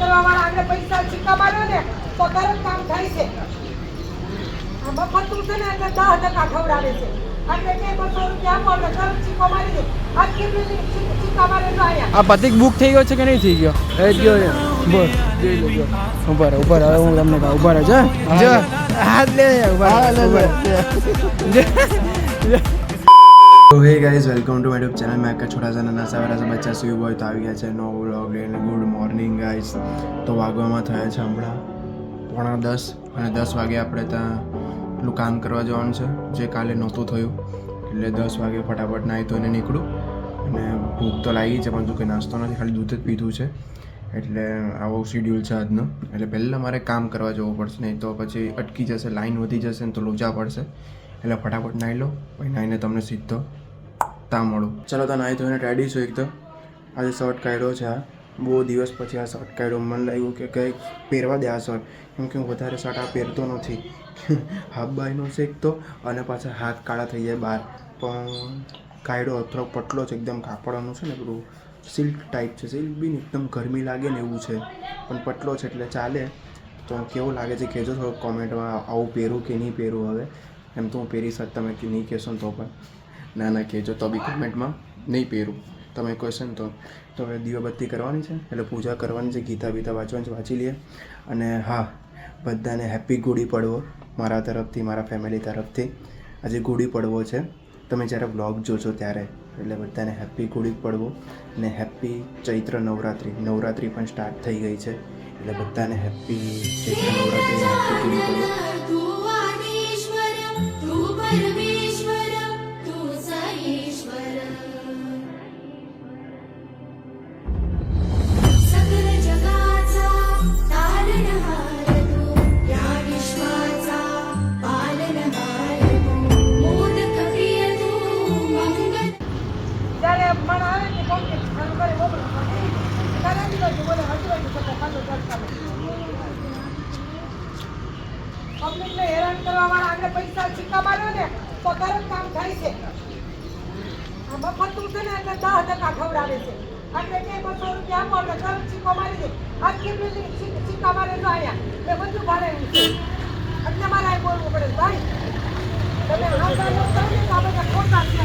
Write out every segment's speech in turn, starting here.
કરવા વાળા આગળ પૈસા સિક્કા માર્યો ને તો તરત કામ થાય છે. આ મફતું છે ને એટલે 10% ખવડાવે છે. એટલે કે 200 રૂપિયા આપો એટલે તરત સિક્કો મારી દે. આ કેટલી સિક્કા મારે તો આયા. આ પતિક બુક થઈ ગયો છે કે નહીં થઈ ગયો? એ ગયો ને બોલ જોઈ લેજો. ઉપર ઉપર હવે હું તમને કહું ઉપર જ જો હાથ લે ઉપર तो hey guys welcome to my YouTube channel मैं आपका छोटा सा नाना सा वाला सा बच्चा सुई बोय तो આવી ગયા છે નો વ્લોગ લઈને. Good morning guys. તો વાગવામાં થયા છે હમણાં 9:45 અને 10 વાગે આપણે ત્યાં પેલું કામ કરવા જવાનું છે જે કાલે નહોતું થયું એટલે 10 વાગે ફટાફટ નાહી ધોઈને નીકળું અને ભૂખ તો લાગી છે પણ જો કંઈ નાસ્તો નથી ખાલી દૂધ જ પીધું છે એટલે આવો શિડ્યુલ છે આજનો. એટલે પહેલાં મારે કામ કરવા જવું પડશે નહીં તો પછી અટકી જશે લાઈન વધી જશે ને તો લોચા પડશે એટલે ફટાફટ નાહી લો પછી નાહીને તમને સીધો ત્યાં મળું. ચલો તો નાહી ધોઈને રેડી છું એકદમ. આજે શર્ટ કાઢ્યો છે આ બહુ દિવસ પછી આ શર્ટ કાઢ્યો. મને લાગ્યું કે કંઈક પહેરવા દે આ શર્ટ કેમ કે હું વધારે શર્ટ આ પહેરતો નથી. હાફ બાયનો છે એક તો અને પાછા હાથ કાળા થઈ જાય બહાર પણ કાઢ્યો થોડોક પટલો છે એકદમ કાપડનું છે ને પેલું સિલ્ક ટાઈપ છે. સિલ્ક બી એકદમ ગરમી લાગે ને એવું છે પણ પટલો છે એટલે ચાલે. તો કેવું લાગે છે કહેજો થોડુંક કોમેન્ટમાં આવું પહેરું કે નહીં પહેરું. હવે એમ તો હું પહેરી શકતા તમે નહીં કહેશો ને તો પણ ના કહેજો તો બી કોમેન્ટમાં નહીં પહેરું તમે કહેશો ને તો હવે દીવાબત્તી કરવાની છે એટલે પૂજા કરવાની છે. ગીતા બીતા વાંચવાની છે વાંચી લઈએ. અને હા બધાને હેપી ગુડી પડવો મારા તરફથી મારા ફેમિલી તરફથી. આજે ગુડી પડવો છે તમે જ્યારે વ્લોગ જોશો ત્યારે એટલે બધાને હેપી ગુડી પડવો અને હેપી ચૈત્ર નવરાત્રિ પણ સ્ટાર્ટ થઈ ગઈ છે એટલે બધાને હેપી ચૈત્ર નવરાત્રિ હેપી ગુડી પડવો. પબ્લિકને હેરાન કરવા વાળા આગળ પૈસા સિક્કા માર્યો ને તો તરત કામ થાય છે. આ મફતું છે ને એટલે 10% ખવડાવે છે. એટલે કે 200 રૂપિયા આપો એટલે તરત સિક્કો મારી દે. આ કેટલી સિક્કા મારે તો આયા મેં બધું ભાડે છે એટલે મારે આ બોલવું પડે ભાઈ તમે આ કામ કરો ને તો આ બધા ખોટા છે.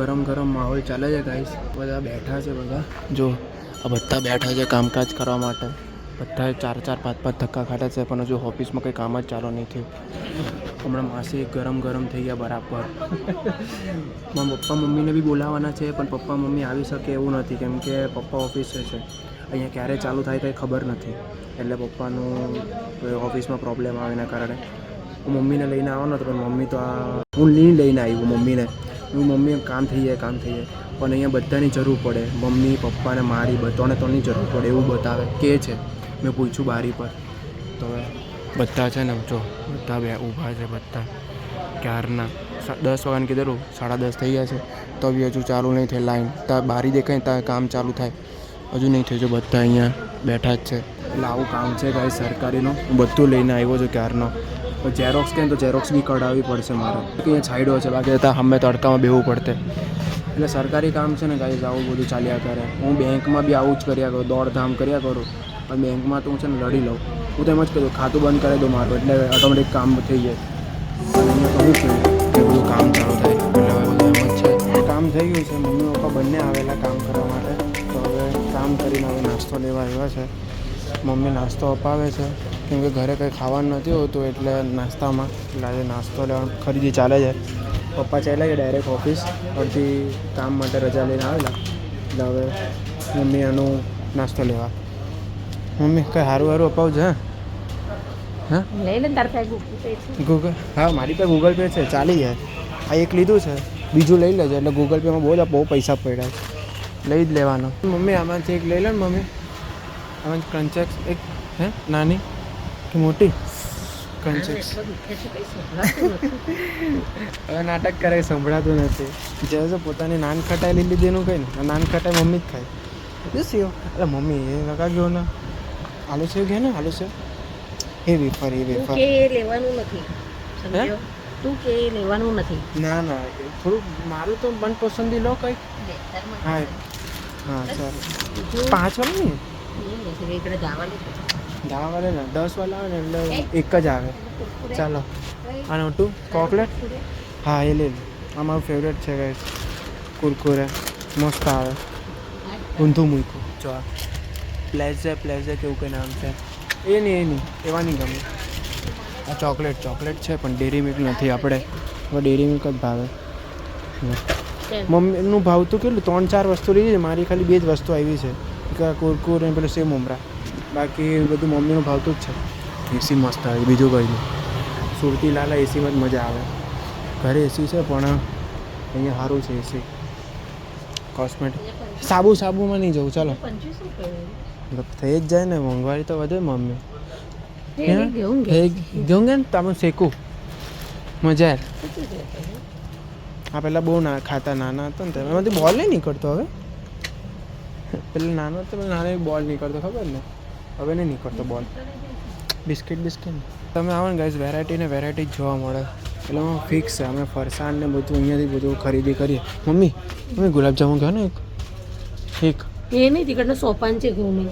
ગરમ ગરમ માહોલ ચાલે છે ગાઈસ. બધા બેઠા છે બધા જો આ બધા બેઠા છે કામકાજ કરવા માટે. બધા 4-4 5-5 ધક્કા ખાટે છે પણ હજુ ઓફિસમાં કંઈ કામ જ ચાલુ નહીં થયું. હમણાં માસી ગરમ થઈ ગયા બરાબર. મારા પપ્પા મમ્મીને બી બોલાવવાના છે પણ પપ્પા મમ્મી આવી શકે એવું નથી કેમ કે પપ્પા ઓફિસે છે. અહીંયા ક્યારે ચાલુ થાય કંઈ ખબર નથી એટલે પપ્પાનું ઓફિસમાં પ્રોબ્લેમ આવે એના કારણે હું મમ્મીને લઈને આવવાનો હતો પણ મમ્મી તો આ હું નહીં લઈને આવ્યું મમ્મીને. મમ્મી કામ થઈ જાય પણ અહીંયા બધાની જરૂર પડે. મમ્મી પપ્પાને મારી ત્રણની જરૂર પડે એવું બતાવે કે છે. મેં પૂછ્યું બારી પર તો બધા છે ને જો બધા ઊભા છે બધા ક્યારના 10 વાગ્યાને કીધેલું 10:30 થઈ ગયા છે તો બી હજુ ચાલુ નહીં થઈ લાઈન. ત્યાં બારી દેખાય ત્યાં કામ ચાલુ થાય હજુ નહીં થયું. જો બધા અહીંયા બેઠા જ છે એટલે આવું કામ છે કાંઈ સરકારીનું. હું બધું લઈને આવ્યો છું ક્યારનો. ઝેરોક્સ કહે તો ઝેરોક્સ બી કઢાવવી પડશે મારે અહીંયા છાંયડો છે બાકી ત્યાં અમે તડકામાં બેહવું પડતે. એટલે સરકારી કામ છે ને ગાઈઝ આવું બધું ચાલ્યા કરે. હું બેંકમાં બી આવું જ કર્યા કરું દોડધામ કર્યા કરું પણ બેંકમાં તો હું છે ને લડી લઉં. હું તો એમ જ કહ્યું ખાતું બંધ કરી દઉં મારું એટલે ઓટોમેટિક કામ થઈ જાય. અને અહીંયા કહું છું કે બધું કામ ચાલુ થાય એટલે હવે બધું એમ જ છે. કામ થઈ ગયું છે. મમ્મી પપ્પા બંને આવેલા કામ કરવા માટે તો હવે કામ કરીને હવે નાસ્તો લેવા આવ્યા છે. મમ્મી નાસ્તો અપાવે છે કેમ કે ઘરે કંઈ ખાવાનું નથી હોતું એટલે નાસ્તામાં એટલે આજે નાસ્તો લેવાની ખરીદી ચાલે છે. પપ્પા ચાલ્યા ગયા ડાયરેક્ટ ઓફિસ પરથી કામ માટે રજા લઈને આવેલા એટલે હવે મમ્મી એનું નાસ્તો લેવા. મમ્મી કંઈ સારું અપાવજો હા લઈ લે તાર પાસે ગૂગલ હા મારી પાસે ગૂગલ પે છે ચાલી જાય. આ એક લીધું છે બીજું લઈ લેજો એટલે ગૂગલ પેમાં બહુ પૈસા પડ્યા છે લઈ જ લેવાનો. મમ્મી આમાંથી એક લઈ લે ને મમ્મી આમાં કંચેક્સ એક હે નાની કે મોટી કંચેક્સ. હવે નાટક કરે સંભળાતું નથી. જે પોતાની નાન ખટાઈ લઈ લીધી એનું કંઈ ને નાન ખટાઈ મમ્મી જ ખાય. જોશીઓ એટલે મમ્મી એ કાકા ગયો ને આલુ સેવ ગયા ને આલુ સેવ એ વેફર કે લેવાનું નથી સમજ્યો તું કે લેવાનું નથી. ના થોડું મારું તો મનપસંદી લો કંઈક. હા ચાલો 5 વાળું નહીં ఇక్కడ જવાનું દાવા વાળે ને 10 વાળા આવે ને એટલે એક જ આવે. ચાલો અને તું ચોકલેટ હા એ લઈ લે. આ મારું ફેવરેટ છે ગાઈસ કુરકુરે મસ્ત આવે ઊંધું મૂક્યું જો આ પ્લેઝર કેવું કંઈ નામ છે એ નહીં એવા નહીં ગમે. આ ચોકલેટ છે પણ ડેરી મિલ્ક નથી આપણે હવે ડેરી મિલ્ક જ ભાવે. મમ્મીનું ભાવ તો કેટલું 3-4 વસ્તુ લીધી છે મારી ખાલી 2 જ વસ્તુ આવી છે એક કુરકુર અને પેલું સેવ મમરા બાકી બધું મમ્મીનું ભાવતું જ છે. એસી મસ્ત આવે બીજું કંઈ નહીં. સુરતી લાલા એસીમાં જ મજા આવે. ઘરે એસી છે પણ અહીંયા સારું છે એસી. કોસ્મેટિક સાબુમાં નહીં જવું ચાલો 25 થઈ જ જાય ને મોંઘવારી તો વધે મમ્મી. રૂપિયા घेऊन ને તમે શેકું મજા આવે. આ પહેલાં બહુ ખાતા નાના હતા ને એમાંથી બોલ નહીં નીકળતો હવે. પેલા નાનો હતો નાનો બોલ નીકળતો ખબર ને હવે નહીં નીકળતો બોલ. બિસ્કિટ તમે આવો ને ગાઈઝ વેરાયટી જ જોવા મળે એટલે એમાં ફિક્સ છે. અમે ફરસાણ ને બધું અહીંયાથી બધું ખરીદી કરીએ. મમ્મી ગુલાબજામુન કહો ને એક એ નહીં तिकडनं सोपांचे घेऊन ये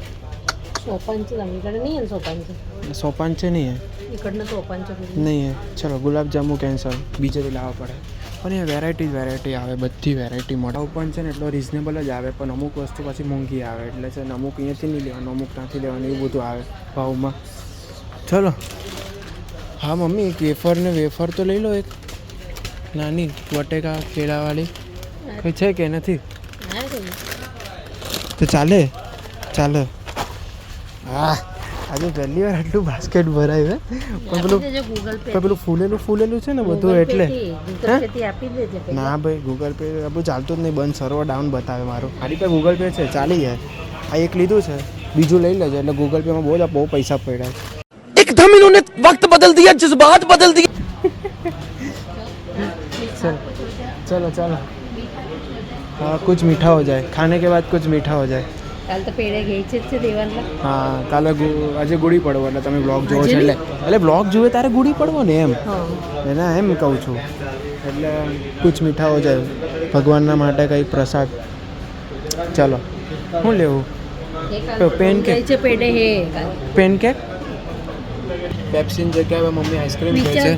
सोपांचे जाऊ इकडे नाही आहे सोपांचे સોપાન છે નહીં इकडनं सोपांचे घेऊन નહીં ચલો ગુલાબજામુન કેન્સલ બીજેથી લાવવા પડે. પણ એ વેરાયટી આવે બધી વેરાયટી મોટા પણ છે ને એટલો રિઝનેબલ જ આવે પણ અમુક વસ્તુ પછી મોંઘી આવે એટલે છે ને અમુક અહીંયાથી નહીં લેવાનું અમુક ત્યાંથી લેવાનું એવું બધું આવે ભાવમાં. ચલો હા મમ્મી એક વેફર તો લઈ લો એક નાની બટેકા કેળાવાળી કંઈ છે કે નથી તો ચાલે હા આજે પહેલી વાર આટલું બાસ્કેટ ભરાયું હે પણ પેલું ફૂલેલું છે ને બધું એટલે ના ભાઈ ગૂગલ પે આપણું ચાલતું જ નહીં બંધ સર્વર ડાઉન બતાવે મારું. મારી પાસે ગૂગલ પે છે ચાલી જાય. આ એક લીધું છે બીજું લઈ લેજો એટલે ગૂગલ પેમાં બહુ પૈસા પડ્યા. एकदम इन्होंने वक्त बदल दिया जज्बात बदल दिए. चलो हाँ कुछ मीठा हो जाए खाने के बाद कुछ मीठा हो जाए. કાલ તો પેડે ગઈ છે દેવાનલા. હા કાલે આજે ગુડી પડવો એટલે તમે બ્લોગ જોવો છો એટલે બ્લોગ જુએ તારે ગુડી પડવો ને એમ એના એમ કહું છું એટલે કુછ મીઠા હો જાય ભગવાનના માટે કંઈક પ્રસાદ. ચાલો શું લેવું પેનકેક છે પેડે હે પેનકેક પેપ્સીની જગ્યાએ મમ્મી આઈસ્ક્રીમ કહે છે.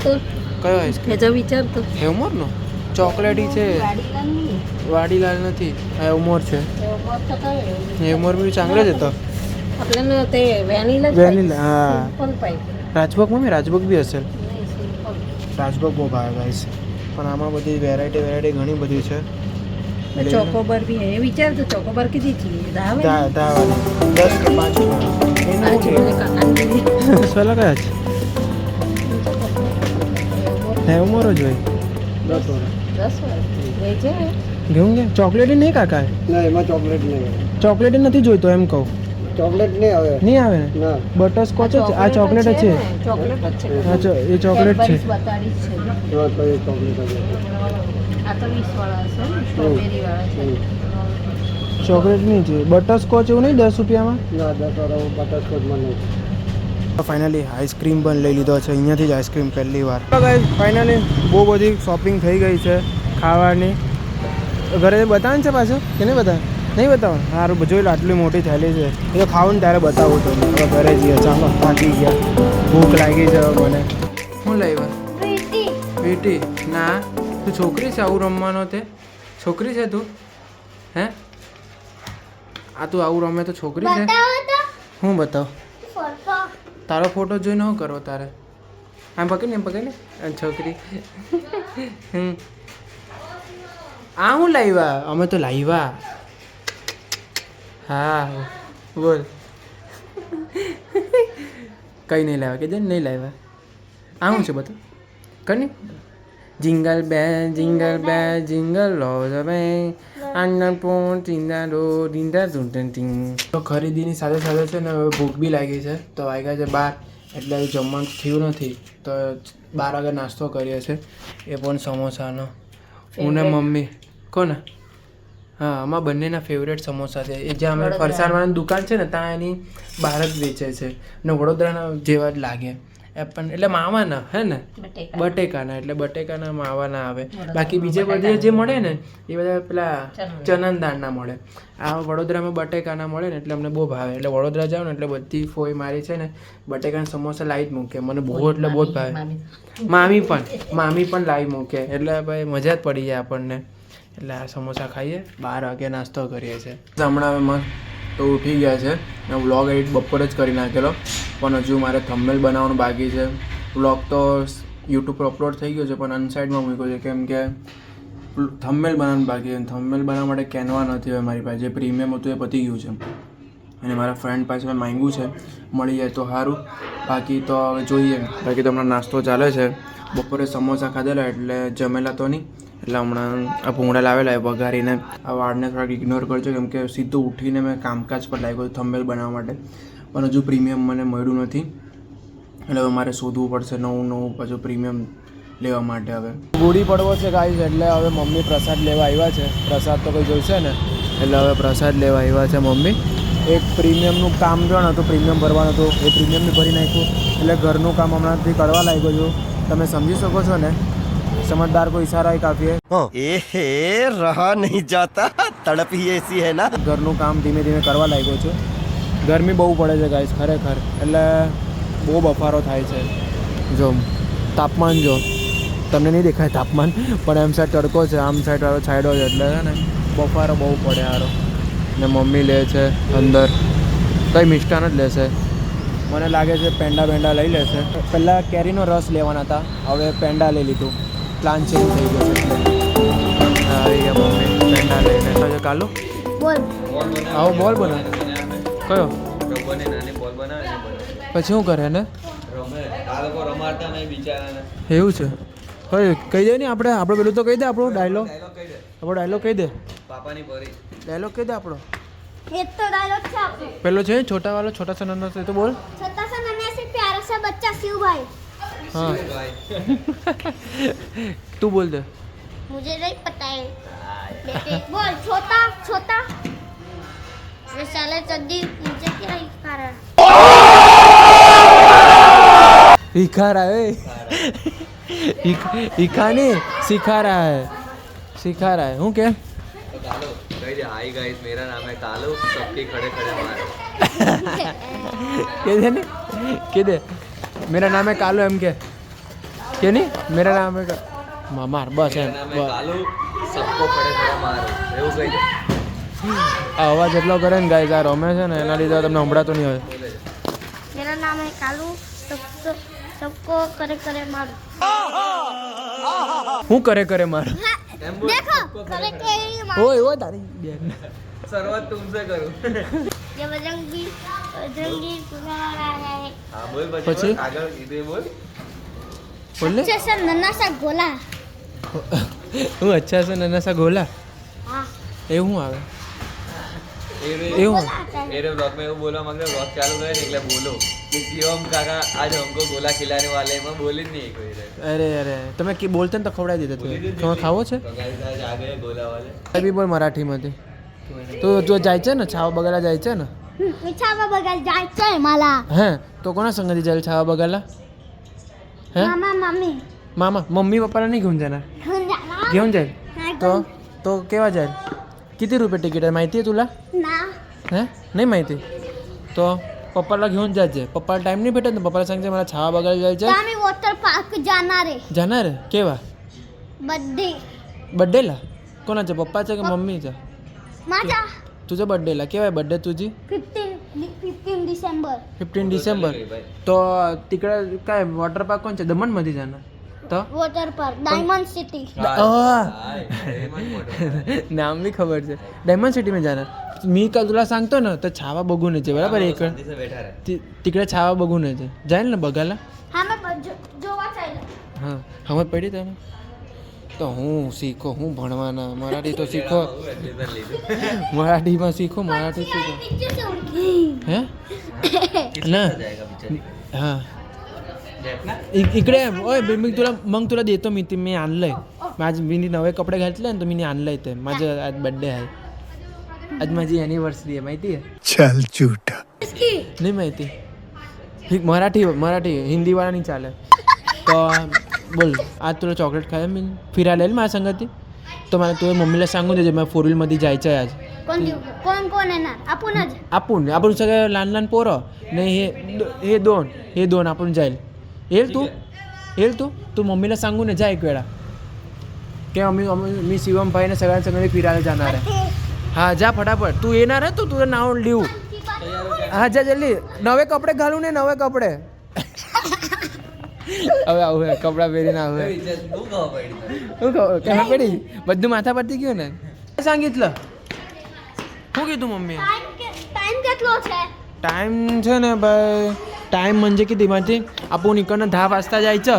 કયો આઈસ્ક્રીમ હેજો વિચાર તો હેવમોરનો ચોકલેટી છે વાડીલાલ નથી હેવમોર છે. હેવમોર બી ચાંગલો જ હતો आपल्याला ते વેનીલા હા पण पाहिजे રાજભોગ મમ્મી રાજભોગ બી હશે. રાજભોગ બહુ ભાવે ગાઈસ પણ આમાં બધી વેરાયટી ઘણી બધી છે. ચોકોબાર બી હે વિચાર તો ચોકોબાર કીધી છે 10 વાળી 10 કે 5 એનું કે સ્વાલા કયા છે હેવમોર જ હોય 10 લે છે घेऊन घे. ચોકલેટી નહીં કાકા ના એમાં ચોકલેટ નહીં ચોકલેટી નથી જોઈતો એમ કહું. ચોકલેટ નહીં આવે નહીં આવે ને ના બટરસ્કોચ જ આ ચોકલેટ જ છે. ચોકલેટ જ છે હા એ ચોકલેટ છે. બતાડી છે એમાં તો એ ચોકલેટ આવે આ તો 20 વાળા છે ને સ્ટ્રોબેરી વાળા છે. ચોકલેટ નહીં છે બટરસ્કોચ એવું નહીં 10 રૂપિયામાં. ના 10 વાળા બટરસ્કોચમાં નહીં. ફાઇનલી આઈસ્ક્રીમ પણ લઈ લીધો છે અહીંયાથી જ આઈસ્ક્રીમ પહેલી વાર. ફાઇનલી બહુ બધી શોપિંગ થઈ ગઈ છે ખાવાની. ઘરે બતાવે છે પાછું કે નહીં બતાવે નહીં બતાવો સારું જોઈ લો આટલી મોટી થેલી છે એ તો ખાવું ને ત્યારે બતાવું તો હવે ઘરે જઈએ ચાલો થાકી ગયા ભૂખ લાગી છે મને. શું લાવ્યા વીટી ના તું છોકરી છે આવું રમવાનો તે છોકરી છે તું હે આ તું આવું રમે તો છોકરી છે. હું બતાવ તારો ફોટો જોઈને શું કરો તારે આમ પકડ ને છોકરી આ હું લાવ્યા અમે તો લાવ્યા હા બોલ કંઈ નહીં લાવ્યા કે જે નહીં લાવ્યા આ શું છે બધું કની જિંગલ બે જિંગલ લો બે આંગણ પોણ ટીંડા ડો ટીંડા ટીંડા ટીંગ. તો ખરીદીની સાથે સાથે છે ને હવે ભૂખ બી લાગી છે તો વાગ્યા છે 12 એટલે જમવાનું થયું નથી તો 12 વાગે નાસ્તો કરીએ છીએ એ પણ સમોસાનો. હું ને મમ્મી કોને હા અમારા બંનેના ફેવરેટ સમોસા છે એ જ્યાં અમે ફરસાણવાળાની દુકાન છે ને ત્યાં એની બહાર જ વેચે છે ને વડોદરાના જેવા જ લાગે એપલ એટલે માવાના હે ને બટેકા બટેકાના એટલે બટેકાના માવાના આવે બાકી બીજે બધે જે મળે ને એ બધા પેલા ચના દાળના મળે આ વડોદરામાં બટેકાના મળે ને એટલે અમને બહુ ભાવે એટલે વડોદરા જાવ ને એટલે બધી ફોઈ મારી છે ને બટેકાના સમોસા લાવી જ મૂકે મને બહુ એટલે બહુ જ ભાવે મામી પણ લાવી મૂકે એટલે ભાઈ મજા જ પડી જાય આપણને એટલે આ સમોસા ખાઈએ 12 વાગે નાસ્તો કરીએ છીએ હમણાં હવે મસ્ત તો ઉઠી ગયા છે ને વ્લોગ એડિટ બપોરે જ કરી નાખેલો પણ હજુ મારે થંબનેલ બનાવવાનું બાકી છે વ્લોગ તો યુટ્યુબ પર અપલોડ થઈ ગયો છે પણ અનસાઇડમાં મૂક્યો છે કેમ કે થંબનેલ બનાવવાનું બાકી છે થંબનેલ બનાવવા માટે કેનવા નથી હવે મારી પાસે જે પ્રીમિયમ હતું એ પતી ગયું છે અને મારા ફ્રેન્ડ પાસે મેં માંગ્યું છે મળી જાય તો સારું બાકી તો હવે જોઈએ બાકી તો હમણાં નાસ્તો ચાલે છે બપોરે સમોસા ખાધેલા એટલે જમેલા તો નહીં એટલે હમણાં આ ભૂંગળા લાવેલા વઘારીને આ વાળને થોડાક ઇગ્નોર કરજો કેમ કે સીધું ઉઠીને મેં કામકાજ પર લાગ્યો થંબનેલ બનાવવા માટે પણ હજુ પ્રીમિયમ મને મળ્યું નથી એટલે હવે મારે શોધવું પડશે નવું પાછું પ્રીમિયમ લેવા માટે હવે ગુડી પડવો છે ગાઈસ એટલે હવે મમ્મી પ્રસાદ લેવા આવ્યા છે પ્રસાદ તો કંઈ જોઈશે ને એટલે હવે પ્રસાદ લેવા આવ્યા છે મમ્મી એક પ્રીમિયમનું કામ જો ને તો પ્રીમિયમ ભરવાનું હતું એ પ્રીમિયમ બી ભરી નાખ્યું એટલે ઘરનું કામ હમણાંથી કરવા લાગ્યો છું તમે સમજી શકો છો ને समझदार को इशारा ही काफी है रहा नहीं जाता तड़प ही ऐसी है ना ઘરનું કામ ધીમે ધીમે કરવા લાગ્યો છું ગરમી બહુ પડે છે ગાઈસ ખરેખર એટલે બહુ બફારો થાય છે જો તાપમાન જો તમને નહીં દેખાય તાપમાન પણ એમ સાઈડ તડકો છે આમ સાઈડ વાળો છાંયડો છે એટલે છે ને બફારો બહુ પડે હારો ને મમ્મી લે છે અંદર કંઈ મિષ્ટાન જ લેશે મને લાગે છે પેંડા લઈ લેશે પહેલાં કેરીનો રસ લેવાના હતા હવે પેંડા લઈ લીધું પ્લાન ચેન્જ થઈ ગયો છે એટલે હા મમ્મી પેંડા લઈને કાલુ બોલ આવો બોલ બના કયો પછી શું કરે ને એવું છે હવે કહી દે ને આપણે પેલું તો કહી દે આપણો ડાયલોગ કહી દે ડાયલોગ કહી દે આપણો ये तो डायलॉग था आपको પેલો છે છોટા વાળો છોટા सा नन्हा से तो बोल छोटा सा नन्हा से प्यारा सा बच्चा शिव भाई हाँ तू बोल दे मुझे नहीं पता है बेटे बोल छोटा छोटा ये साले चड्डी मुझे क्या खा रहा सिखा रहा है सिखा रहा है हूँ क्या हाय गाइस मेरा नाम है कालू सबके खड़े खड़े मारो कह दे ने कह दे मेरा नाम है कालू एम के नहीं मेरा नाम है मार बस एम कालू सबको खड़े खड़े मारो એવું કહી દે અવાજ એટલો કરે ને ગાઈસ આ રમે છે ને એના લીધે તમને સંભળાતો નહીં હોય मेरा नाम है कालू सबको करे करे मारो હું કરે માર देखो करे करे मारो ઓય તારી બેન શરૂઆત तुमसे करूं ये बजरंगी पुकारा रहा है हां बोल પછી આગળ ઈદે બોલ બોલ अच्छे से नन्हा सा गोला હું અચ્છા છે નાના સા ગોલા हाँ એવું આવે એરે એવું એરે ब्लॉग में वो बोला मगर ब्लॉग चालू करे એટલે બોલો कि शिवम काका आज हमको गोला खिलाने वाले हैं मैं बोली नहीं कोई रे અરે તમે કે બોલતે ને તો ખવડાવી દીધા તમે ખાવો છે तो गाइस आज आ गए गोला वाले કઈ બી બોલ મરાઠીમાંથી તો જો જાય છે ને છાવા બગાલા જાય છે ને मिठावा बगल जायचंय मला હે તો કોના સંગથી જાય છાવા બગાલા હે मामा मम्मी મામા મમ્મી પપ્પાला નહીં घेऊन जाणार घेऊन जाणार घेऊन जाईल नाही तो केव्हा जाईल किती रुपये तिकीट आहे माहिती आहे तुला ना हे नाही माहिती तो पप्पाला घेऊन जायचे पप्पाला टाईम नाही भेटत ना पप्पाला सांगते मला छावा बघायला जायचं आहे. आम्ही वॉटर पार्क जाणार आहे जाणार आहे? केव्हा बर्थडे बड्डेला कोणाच्या पप्पाच्या का मम्मीच्या माझा तुझ्या बड्डेला केव्हा आहे बड्डे तुझी 15 डिसेंबर 15 डिसेंबर तो तिकडे काय वॉटर पार्क कोणच्या दमणमध्ये जाणार तो वॉटर पार्क डायमंड सिटी नाम बी खबर છે ડાયમंड સિટીમાં जाणार मी काल तुला सांगतो ना तर छावा बघून यायचे बरोबर एक शांति से बैठा रहे तिकडे छावा बघून यायचे जाईल ना बघायला હા મેં જોવા ચાલ્યો હા હવે પડી તને તો હું શીખો હું ભણવાના મરાઠી તો શીખો મરાઠીમાં શીખો મરાઠી શીખો હે ના હા इकडे ओय मी तुला देतो मी आणलंय मी नवे कपडे घातले ना तर मी आणलंय ते माझं आज बड्डे आहे आज माझी ॲनिव्हर्सरी आहे माहिती आहे चल झूठा नाही माहिती मराठी हिंदी वाला नहीं चाले तो बोल आज तुला चॉकलेट खाय मी फिरायला येईल माझ्या संगती तो मला तुझ्या मम्मीला सांगून दे मला 4 व्हीलमध्ये जायचं आहे आज कोण कोण येणार आपणच आपण सगळे लहान पोरं नाही हे दोन आपण जाईल येईल तू मम्मीला सांगून ये जा एक वेळा की मी शिवम भाईने सगळ्यांसंग फिरायला जाणार आहे हा जा फटाफट तू येणार आहे तू तुझं नाव लिहू હા જા જલ્દી નવે કપડે ઘાલું ને નવે કપડે હવે આવું હે કપડાં પહેરીને આવે શું ખબર પડી બધું માથા પરથી ગયું ને सांगितलं શું કીધું મમ્મી टाइम કેટલો છે टाइम છે ને ભાઈ टाइम म्हणजे किती माहिती आपण इकडनं 10 वाजता जायचं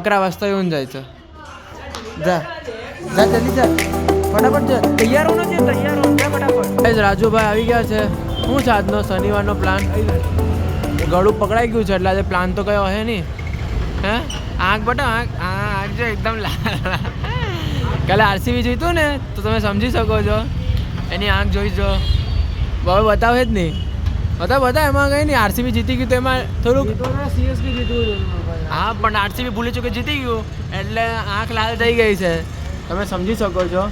11 वाजता येऊन जायचं जा जा जल्दी जा ફટાફટ જા તૈયાર હોનો છે તૈયાર હો જા ફટાફટ રાજુભાઈ આવી ગયા છે શું છે આજનો શનિવારનો પ્લાન ગળું પકડાઈ ગયું છે એટલે આજે પ્લાન તો કયો હે નહીં હે આંખ બટા આંખ જો એકદમ કાલે આરસીબી જીતું ને તો તમે સમજી શકો છો એની આંખ જોઈ જો હવે બતાવે જ નહીં બતાવ એમાં કંઈ નહીં આરસીબી જીતી ગયું તો એમાં થોડુંક સીએસકે જીતવું હા પણ આરસીબી ભૂલી ચૂકે જીતી ગયું એટલે આંખ લાલ થઈ ગઈ છે તમે સમજી શકો છો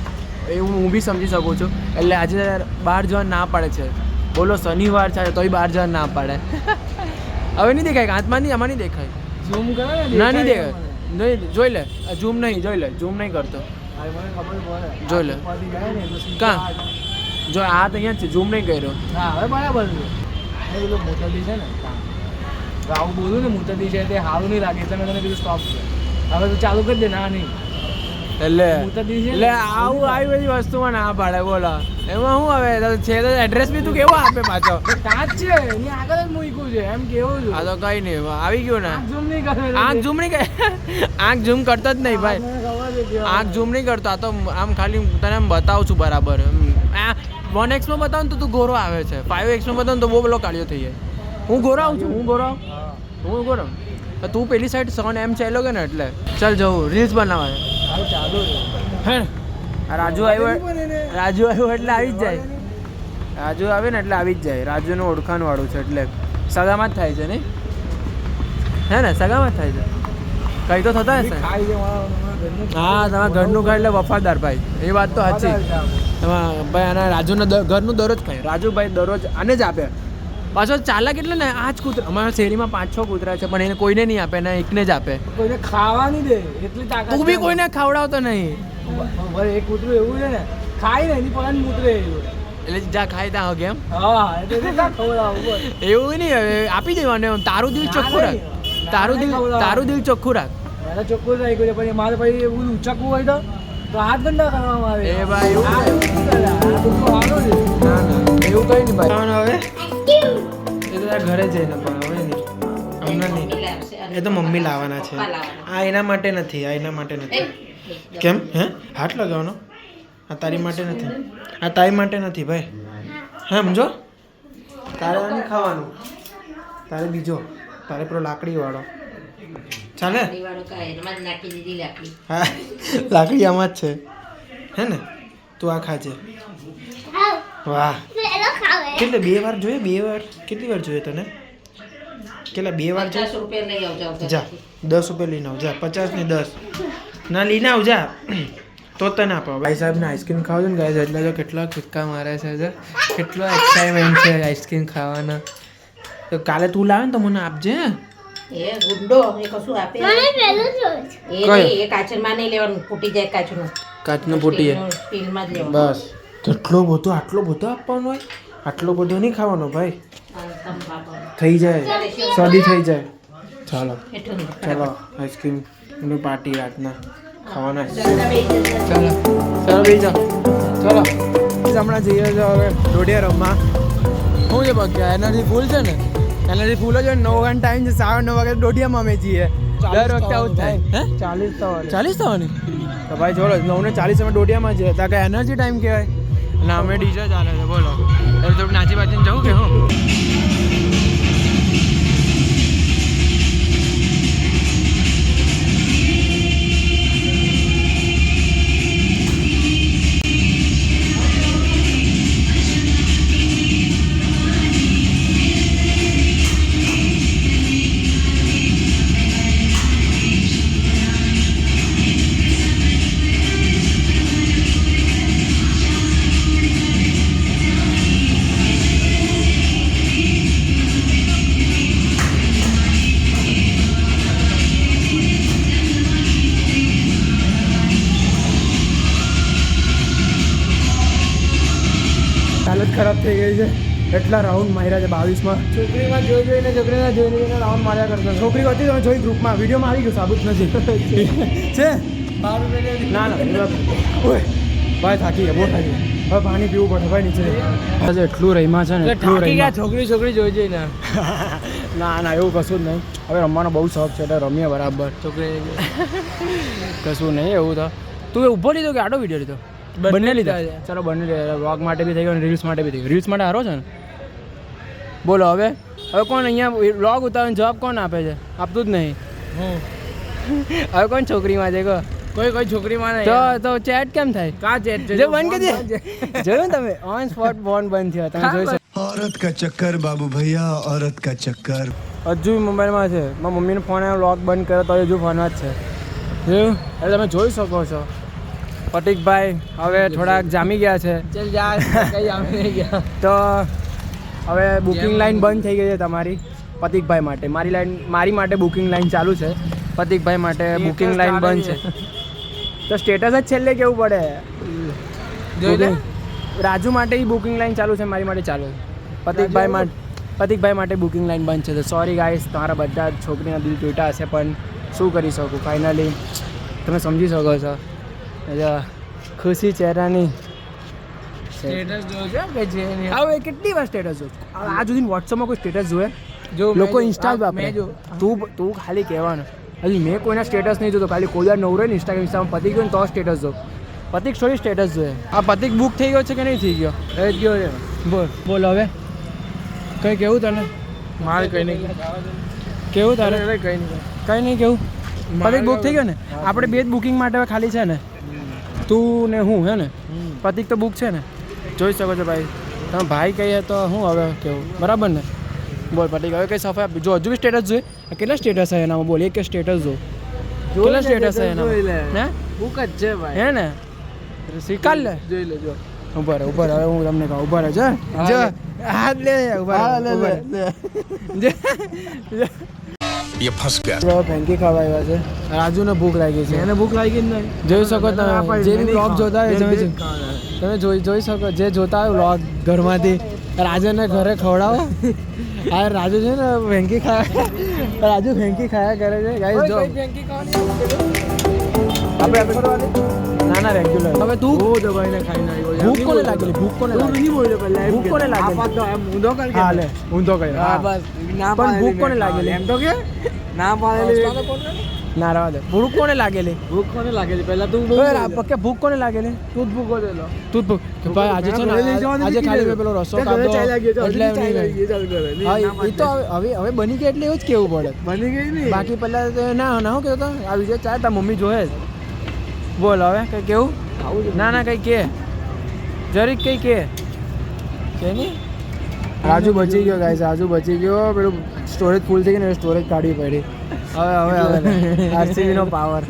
એવું હું બી સમજી શકું છું એટલે આજે બહાર જવા ના પાડે છે બોલો શનિવાર છે તોય બહાર જવા ના પાડે હવે નહીં દેખાય હાથમાં નહીં આમાં નહીં દેખાય ઝૂમ કરે ના નહીં દેખાય નહીં જોઈ લે ઝૂમ નહીં કરતો જોઈ લે કાં જો આ તો અહીંયા જ છે ઝૂમ નહીં કર્યો હા હવે બરાબર છે એ પેલું મોટાડી છે ને આવું બોલું ને મોટાડી છે તે સારું નહીં લાગે એટલે મેં તને કીધું સ્ટોપ છે હવે તો ચાલુ કરી દે ના નહીં એટલે આવું આવી બધી વસ્તુમાં ના પાડે બોલો એમાં શું હવે છે તો એડ્રેસ બી તું કેવો આપે પાછો કાચ છે એની આગળ જ મૂક્યું છે એમ કેવું છું આ તો કઈ નહીં આવી ગયું ને ઝૂમ નહીં કરે આંખ ઝૂમ કરતો જ નહીં ભાઈ આંખ ઝૂમ નહીં કરતો આ તો આમ ખાલી તને આમ બતાવું છું બરાબર 1x માં બતાવું તો તું ગોરો આવે છે 5x માં બતાવું તો બહુ પેલો કાળિયો થઈ જાય હું ગોરો આવું છું હું ગોરો તું પેલી સાઈડ સન એમ ચાલ્યો કે ને એટલે ચાલ જવું રીલ્સ બનાવવા ચાલુ હે રાજુ આવ્યો એટલે આવી જ જાય રાજુ આવે ને એટલે આવી જ જાય રાજુનું ઓળખાણ વાળું છે એટલે સગામાં જ થાય છે નહીં હે ને સગામાં જ થાય છે કઈ તો થતા હશે હા તમારા ઘરનું ખાય એટલે વફાદાર ભાઈ એ વાત તો સાચી તમારા ભાઈ આના રાજુના ઘરનું દરરોજ ખાય રાજુભાઈ દરરોજ આને જ આપે પાછો ચાલે કેટલે ને આ જ કૂતરા અમારા શેરીમાં 5-6 કૂતરા છે પણ એને કોઈને નહીં આપે ને એકને જ આપે કોઈને ખાવા નહીં દે એટલી તાકાત તું બી કોઈને ખવડાવતો નહીં ભાઈ એક કૂતરું એવું છે ને ખાય ને એની પગાર મૂતરે એટલે જા ખાઈ તા કેમ હા એટલે ખવડાવું એવું નહીં હવે આપી દેવાનું તારું દિલ ચોખ્ખું રાખ તારું દિલ ચોખ્ખું રાખ મારે ચોખ્ખું રાખ્યું છે પણ મારે પછી એવું ઉચકવું હોય તો હાથ ગંદા કરવામાં આવે એ ભાઈ એવું સારું છે ના એવું કઈ નહીં ભાઈ હવે એ તો તારા ઘરે જઈને પણ હવે નહીં હમણાં નહીં એ તો મમ્મી લાવવાના છે આ એના માટે નથી કેમ હે હાથ લગાવવાનો આ તારી માટે નથી આ તારી માટે નથી ભાઈ હા સમજો તારે નહીં ખાવાનું તારે બીજો તારે પેલો લાકડી વાળો ચાલે હા લાકડી આમાં જ છે હે ને તું આ ખાજે વાહ કેટલે 2 વાર જોઈએ કેટલી વાર જોઈએ તને કેટલા 2 વાર જોઈએ જા 10 રૂપિયા લઈને આવ જા 50 ની 10 ના લઈને આવ જા તો તને આપો ભાઈ સાહેબને આઈસ્ક્રીમ ખાવ છો ને ગાય એટલે જો કેટલા કિક્કા મારે છે કેટલો એક્સાઇટમેન્ટ છે આઈસ્ક્રીમ ખાવાના તો કાલે તું લાવે ને તો મને આપજે એ ગુંડો એ કશું આપે મને પહેલું જોયું છે એ કાચમાં નહીં લેવાનું ફૂટી જાય કાચનું ફૂટીએ સ્ટીલમાં જ લેવાનું બસ આટલો બધો આપવાનો હોય આટલો બધો નહીં ખાવાનો ભાઈ થઈ જાય સદી થઈ જાય ચાલો આઈસ્ક્રીમ ની પાર્ટી રાતના ખાવાના ચાલો બેસી જાઓ ચાલો હમણાં જઈએ છો હવે દોઢિયા રમવા શું છે પગ્યા એનર્જી ફૂલ છે ને એનર્જી ફૂલ જ હોય 9 વાગ્યાનો ટાઈમ છે 9:30 વાગે દોઢિયામાં અમે જઈએ દર વખતે આવું જ થાય હે 40 થવાની તો ભાઈ જોડો 9:40 અમે દોઢિયામાં જઈએ ત્યાં કે એનર્જી ટાઈમ કહેવાય અને અમે ડીજે ચાલે છે બોલો એટલે થોડુંક નાચી બાચીને જવું કે હું એટલા રાઉન્ડ માર્યા છે 22માં. છોકરીમાં જોઈને જોઈને રાઉન્ડ માર્યા કરતો છોકરી હતી તમે જોઈ ગ્રુપમાં વિડીયોમાં આવી ગયું સાબુત નથી છે ના ઓય ભાઈ થાકી ગયા બહુ થાકી ગયા. હવે પાણી પીવું પડે ભાઈ નીચે આજે એટલું રહીમાં છે ને એટલું રહીમાં છોકરી જોઈ ને ના એવું કશું જ નહીં. હવે રમવાનો બહુ શોખ છે એટલે રમીએ બરાબર. છોકરી કશું નહીં એવું તો તું ઊભો લીધો કે આડો વિડીયો લીધો બંને લીધા ચાલો બંને લીધા વ્લોગ માટે બી થઈ ગયો અને રીલ્સ માટે બી થઈ ગયો. રીલ્સ માટે સારો છે ને બોલો હવે કોણ અહીંયા વ્લોગ ઉતારીને જવાબ કોણ આપે છે આપતું જ નહીં હવે કોણ છોકરીમાં છે કહો કોઈ છોકરીમાં તો ચેટ કેમ થાય કા ચેટ જે બંધ કરી દે જોયું તમે ઓન સ્પોટ ફોન બંધ થયો તમે જોઈ શકો औरत का चक्कर बाबू भैया औरत का चक्कर હજુ મોબાઈલમાં છે મારા મમ્મીનો ફોન આવ્યો લોક બંધ કર્યો તો હજુ ફોનમાં જ છે જોયું એટલે તમે જોઈ શકો છો પતિકભાઈ હવે થોડાક જામી ગયા છે ચાલ જા કઈ જામી નહીં ગયા તો હવે બુકિંગ લાઈન બંધ થઈ ગઈ છે તમારી પતિકભાઈ માટે મારી માટે બુકિંગ લાઈન ચાલુ છે પતિકભાઈ માટે બુકિંગ લાઈન બંધ છે તો સ્ટેટસ જ છેલ્લે કેવું પડે જોઈ લે રાજુ માટે બુકિંગ લાઈન ચાલુ છે મારી માટે ચાલુ છે પતિકભાઈ માટે બુકિંગ લાઈન બંધ છે તો સોરી ગાઈસ તમારા બધા છોકરીના દિલ તૂટ્યા હશે પણ શું કરી શકું ફાઇનલી તમે સમજી શકો છો એટલે ખુશી ચહેરાની સ્ટેટસ જોજો કે છે નહીં હવે કેટલી વાર સ્ટેટસ જોઉં આ સુધી વોટ્સઅપમાં કોઈ સ્ટેટસ જોવે જો લોકો ઇન્સ્ટા વાપરે તું ખાલી કહેવાનું હજી મેં કોઈના સ્ટેટસ નહીં જોતો ખાલી કોઈ વાર નવરો ને ઇન્સ્ટાગ્રામ પતિ ગયો ને તો સ્ટેટસ જો પતિક સ્ટોરી સ્ટેટસ જોઈએ આ પતિક બુક થઈ ગયો છે કે નહીં થઈ ગયો એ ગયો છે બોલ હવે કંઈ કેવું તને મારે કઈ નહીં કેવું તારે કઈ નહીં કંઈ નહીં કેવું પતિક બુક થઈ ગયો ને આપણે બે જ બુકિંગ માટે હવે ખાલી છે ને તું ને હું હે ને પતિક તો બુક છે ને જોઈ શકો છો ભાઈ તમે ભાઈ કહીએ તો હું હવે કેવું બરાબર ને બોલ પતિક હવે કંઈ સફાઈ આપી જો હજુ બી સ્ટેટસ જોઈએ કેટલા સ્ટેટસ છે એનામાં બોલ એક સ્ટેટસ જો કેટલા સ્ટેટસ છે એનામાં હે બુક જ છે ભાઈ હે ને કાલ લે જોઈ લેજો ઉભા હવે હું તમને કહું ઉભા રહે જો હાથ લે ઉભા ये फंस गया રહે ફેંકી ખાવા આવ્યા છે રાજુને ભૂખ લાગી છે એને ભૂખ લાગી જ નહીં જોઈ શકો તમે જે બી બ્લોગ જોતા હોય તમે જોઈ શકો જે જોતા હોય બ્લોગ ઘરમાંથી રાજુને ઘરે ખવડાવો આ રાજુ છે ને ફેંકી રાજુ ફેંકી ખાયા કરે છે ગાઈસ જો આપણે ના રેગ્યુલર હવે તું દબાઈને ખાઈને આવ્યો ભૂખ કોને લાગેલી ભૂખ કોને લાગેલી ભૂખ કોને લાગેલી ઊંધો કર હા લે ઊંધો કરી હા બસ ના પણ ભૂખ કોને લાગેલી એમ તો કે ના પાડેલી ના રહેવા દે ભૂખ કોને લાગેલી ભૂખ કોને લાગેલી પહેલા તું પક્કે ભૂખ કોને લાગેલી તું જ ભૂખો દેલો તું જ ભૂખ ભાઈ આજે છે ને આજે ખાલી મેં પેલો રસો ખાધો એટલે હા એ તો હવે બની ગઈ એટલે એવું જ કેવું પડે બની ગઈ નહીં બાકી પહેલા તો ના હું કહેતો હતો આ વિજય ચાય તાર મમ્મી જોહે જ બોલ હવે કંઈ કેવું ના કંઈ કે જરીક કંઈ કે નહીં રાજુ બચી ગયો ગાઈસ રાજુ બચી ગયો પેલું સ્ટોરેજ ફૂલ થઈ ગઈ ને સ્ટોરેજ કાઢવી પડી હવે આરસીબીનો પાવર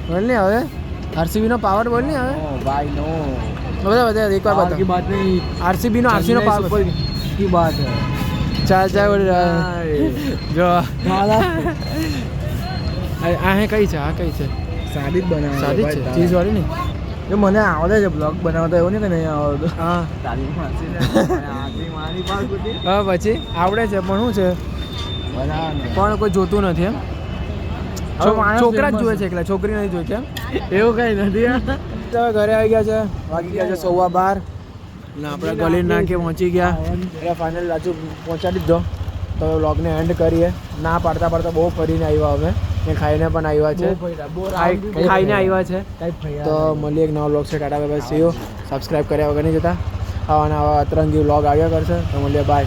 બોલ ને હવે આરસીબીનો પાવર બોલ ને હવે ભાઈ નો બધા એક વાર की बात नहीं આરસીબીનો પાવર की बात है ચાલ જો આ હે કઈ છે આ કઈ છે સાદી જ બનાવે સાદી જ છે ચીઝ વાળી નહીં એ મને આવડે છે બ્લોગ બનાવતા એવું નહીં કે નહીં આવડતું હા તારી માસી મારી પાસે બધી હા પછી આવડે છે પણ શું છે પણ કોઈ જોતું નથી એમ છોકરા જ જુએ છે એકલા છોકરી નથી જોઈ કેમ એવું કઈ નથી હવે ઘરે આવી ગયા છે વાગી ગયા છે 12:15 ને આપણે ગલી નાખે પહોંચી ગયા એટલે ફાઇનલ રાજુ પહોંચાડી જ દો તો વ્લોગને એન્ડ કરીએ ના પાડતા બહુ ફરીને આવ્યા અમે ને ખાઈને પણ આવ્યા છે ખાઈને આવ્યા છે તો મળીએ એક નવા વ્લોગ છે Tata bye bye see you subscribe કર્યા વગર નહીં જતા આવા અતરંગી વ્લોગ આવ્યા કરશે તો મળીએ બાય